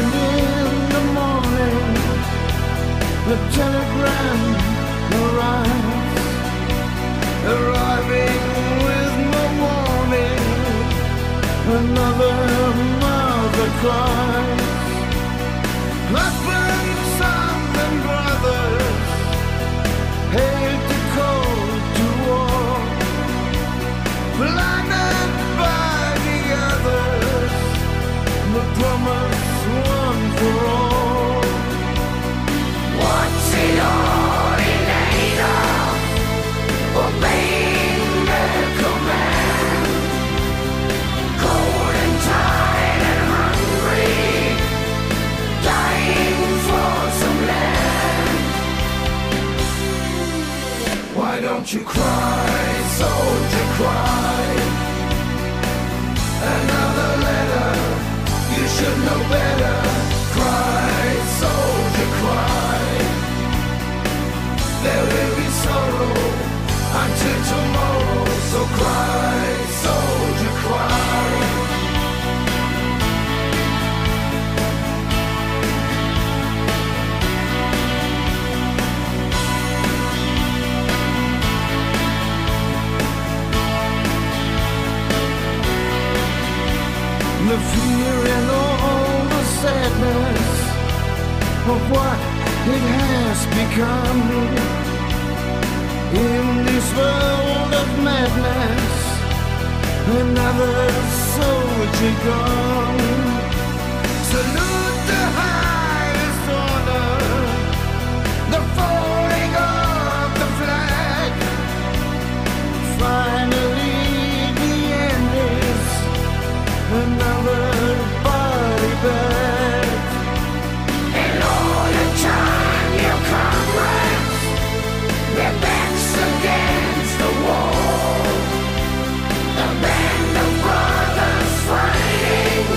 And in the morning, the telegram arrives, arriving with no warning. Another mother cries. Husbands, sons and brothers hate to go to war, blinded by the others, the promise one for all. What's it all in aid of? Obeying their command, cold and tired and hungry, dying for some land. Why don't you cry, soldier, cry? Another letter, you should know better. Cry, soldier, cry. There will be sorrow until tomorrow, so cry, soldier, cry. The fear and all the sadness of what it has become in this world of madness. Another soldier gone. Salute the highest order, the falling of the flag. Finally the end is another body bag. And all the time your comrades, their backs against the wall. A band of brothers fighting,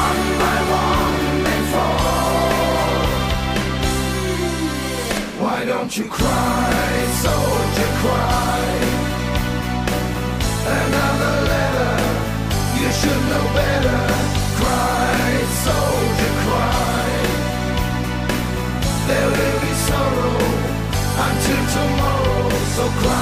one by one they fall. Why don't you cry, soldier, cry? Another letter, you should know better. Cry, soldier, cry. There will be sorrow until tomorrow, so cry.